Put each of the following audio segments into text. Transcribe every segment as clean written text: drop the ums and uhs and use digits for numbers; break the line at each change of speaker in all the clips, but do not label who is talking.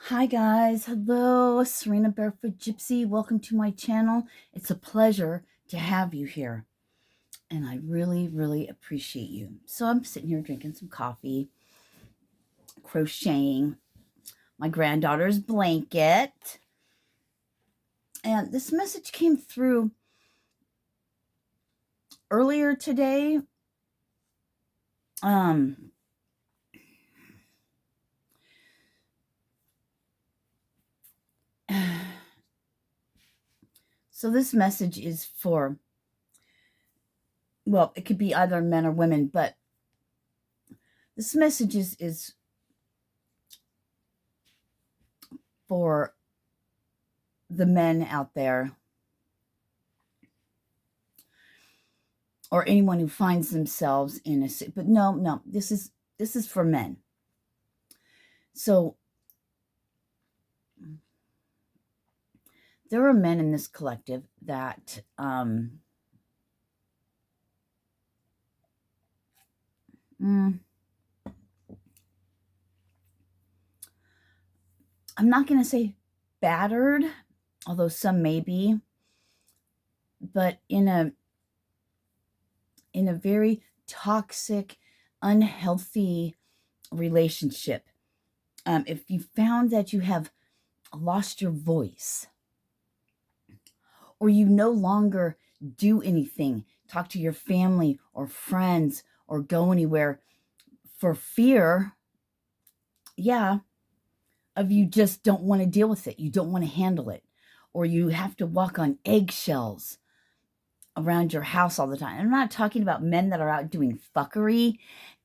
Hi guys, hello, Sirena Barefoot Gypsy. Welcome to my channel. It's a pleasure to have you here, and I really, really appreciate you. So I'm sitting here drinking some coffee, crocheting my granddaughter's blanket, and this message came through earlier today. So this message is for, well, it could be either men or women, but this message is for the men out there, or anyone who finds themselves in a, but no, this is for men. So there are men in this collective that I'm not going to say battered, although some may be, but in a very toxic, unhealthy relationship. If you found that you have lost your voice, or you no longer do anything, talk to your family or friends or go anywhere for fear, of you just don't want to deal with it. You don't want to handle it. Or you have to walk on eggshells around your house all the time. I'm not talking about men that are out doing fuckery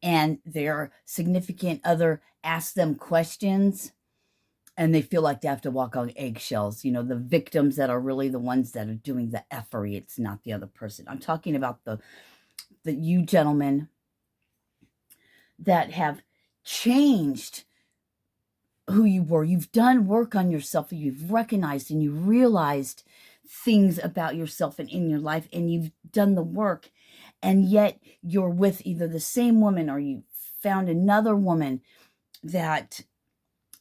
and their significant other asks them questions and they feel like they have to walk on eggshells. You know, the victims that are really the ones that are doing the effery. It's not the other person. I'm talking about the you gentlemen that have changed who you were. You've done work on yourself, and you've recognized and you realized things about yourself and in your life, and you've done the work, and yet you're with either the same woman or you found another woman that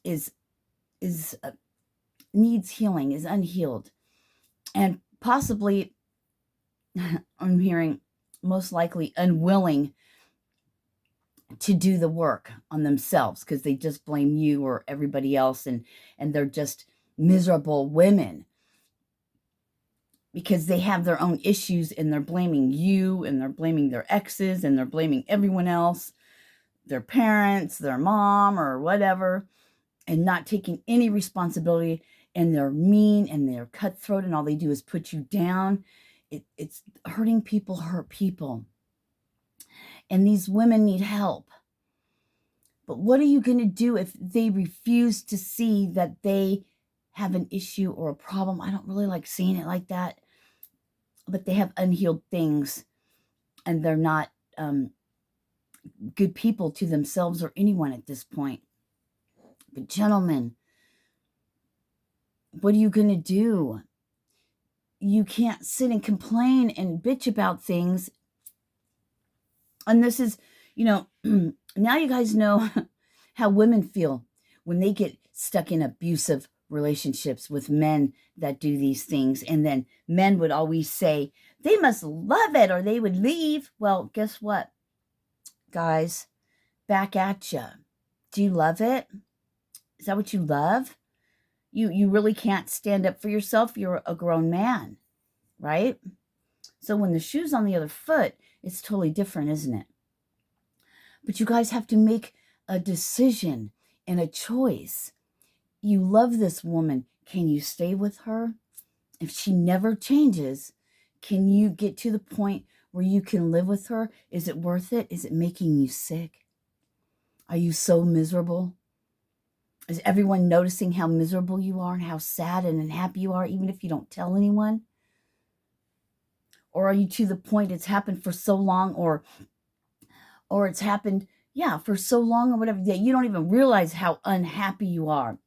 is needs healing, is unhealed, and possibly I'm hearing most likely unwilling to do the work on themselves because they just blame you or everybody else, and they're just miserable women because they have their own issues and they're blaming you and they're blaming their exes and they're blaming everyone else, their parents, their mom or whatever, and not taking any responsibility, and they're mean and they're cutthroat and all they do is put you down. It's hurting people hurt people. And these women need help. But what are you going to do if they refuse to see that they have an issue or a problem? I don't really like seeing it like that. But they have unhealed things and they're not good people to themselves or anyone at this point. But gentlemen, what are you going to do? You can't sit and complain and bitch about things. And this is, now you guys know how women feel when they get stuck in abusive relationships with men that do these things. And then men would always say, they must love it or they would leave. Well, guess what, guys? Back at you. Do you love it? Is that what you love? You really can't stand up for yourself. You're a grown man, right? So when the shoe's on the other foot, it's totally different, isn't it? But you guys have to make a decision and a choice. You love this woman. Can you stay with her? If she never changes, can you get to the point where you can live with her? Is it worth it? Is it making you sick? Are you so miserable? Is everyone noticing how miserable you are and how sad and unhappy you are, even if you don't tell anyone? Or are you to the point it's happened for so long, or it's happened, for so long or whatever, that you don't even realize how unhappy you are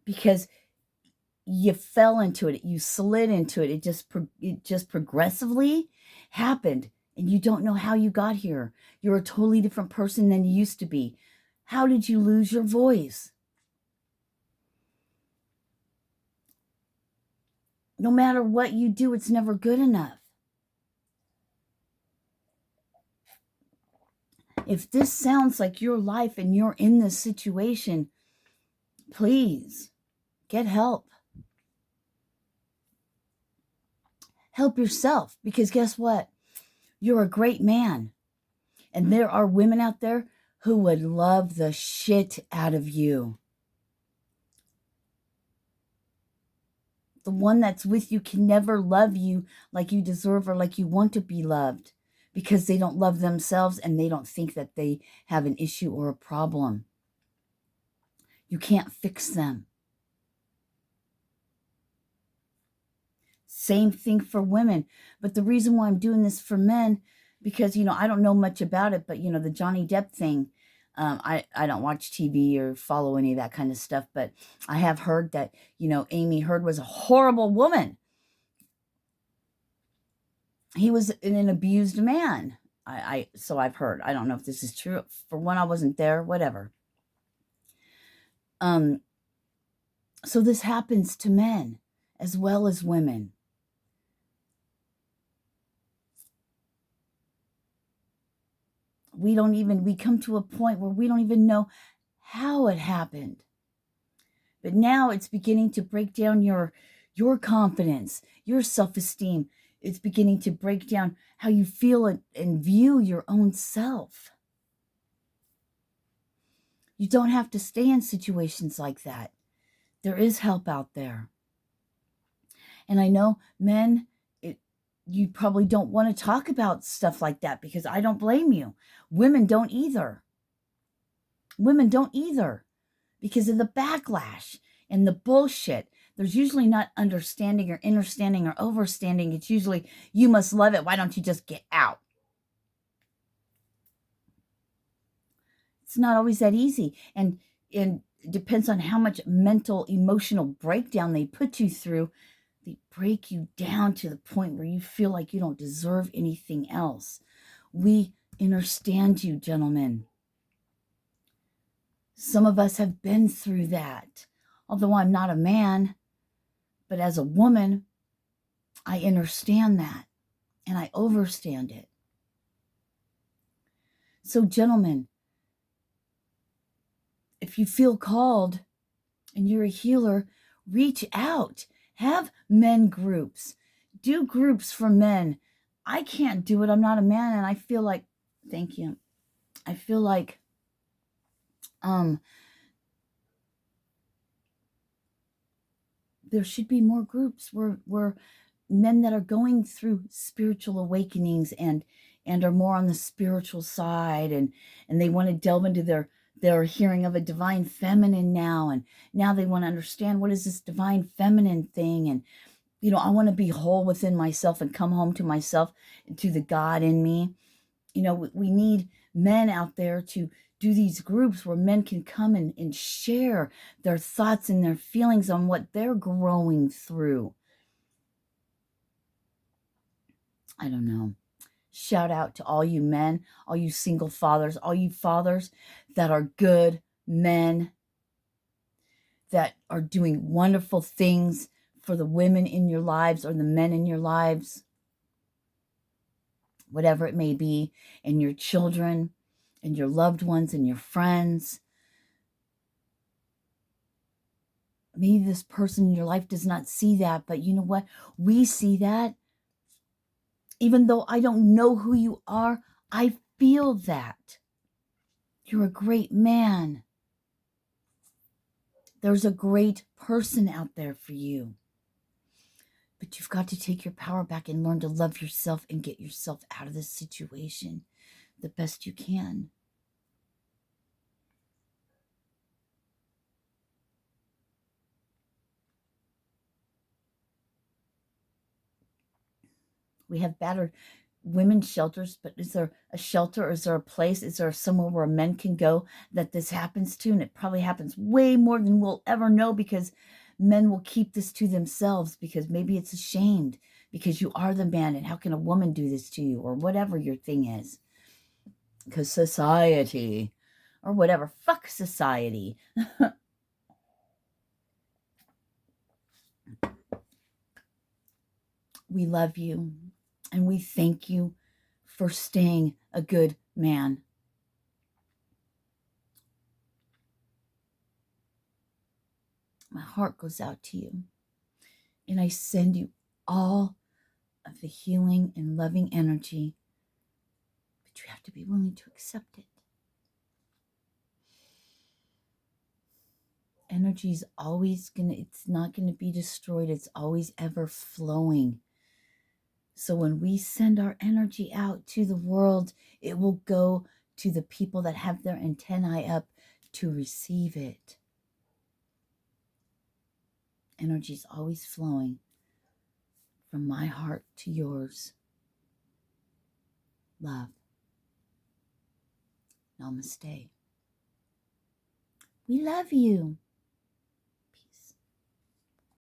because you fell into it, you slid into it, it just progressively happened, and you don't know how you got here. You're a totally different person than you used to be. How did you lose your voice? No matter what you do, it's never good enough. If this sounds like your life and you're in this situation, please get help. Help yourself, because guess what? You're a great man. And there are women out there who would love the shit out of you. The one that's with you can never love you like you deserve or like you want to be loved, because they don't love themselves and they don't think that they have an issue or a problem. You can't fix them. Same thing for women. But the reason why I'm doing this for men, because, I don't know much about it, but, the Johnny Depp thing, I don't watch TV or follow any of that kind of stuff, but I have heard that, Amy Heard was a horrible woman. He was an abused man. So I've heard. I don't know if this is true. For one, I wasn't there, whatever. So this happens to men as well as women. We come to a point where we don't even know how it happened. But now it's beginning to break down your confidence, your self-esteem. It's beginning to break down how you feel and view your own self. You don't have to stay in situations like that. There is help out there. And I know men, you probably don't want to talk about stuff like that, because I don't blame you. Women don't either. Women don't either, because of the backlash and the bullshit. There's usually not understanding or understanding or overstanding. It's usually, you must love it. Why don't you just get out? It's not always that easy. And it depends on how much mental, emotional breakdown they put you through. They break you down to the point where you feel like you don't deserve anything else. We understand you, gentlemen. Some of us have been through that. Although I'm not a man, but as a woman, I understand that, and I overstand it. So, gentlemen, if you feel called and you're a healer, reach out. Have men groups. Do groups for men. I can't do it. I'm not a man, and I feel like, thank you. I feel like there should be more groups where men that are going through spiritual awakenings and are more on the spiritual side, and they want to delve into their hearing of a divine feminine now, and now they want to understand, what is this divine feminine thing, and I want to be whole within myself and come home to myself, to the God in me. We need men out there to do these groups where men can come and share their thoughts and their feelings on what they're growing through. I don't know. Shout out to all you men, all you single fathers, all you fathers that are good men, that are doing wonderful things for the women in your lives or the men in your lives, whatever it may be, and your children and your loved ones and your friends. Maybe this person in your life does not see that, but you know what? We see that. Even though I don't know who you are, I feel that. You're a great man. There's a great person out there for you. But you've got to take your power back and learn to love yourself and get yourself out of this situation the best you can. We have battered women's shelters, but is there a shelter? Is there a place? Is there somewhere where men can go that this happens to? And it probably happens way more than we'll ever know, because men will keep this to themselves, because maybe it's ashamed, because you are the man, and how can a woman do this to you, or whatever your thing is? Because society, or whatever. Fuck society. we love you and we thank you for staying a good man. My heart goes out to you, and I send you all of the healing and loving energy, but you have to be willing to accept it. Energy is always it's not gonna be destroyed. It's always ever flowing. So when we send our energy out to the world, it will go to the people that have their antennae up to receive it. Energy is always flowing from my heart to yours. Love. Namaste. We love you.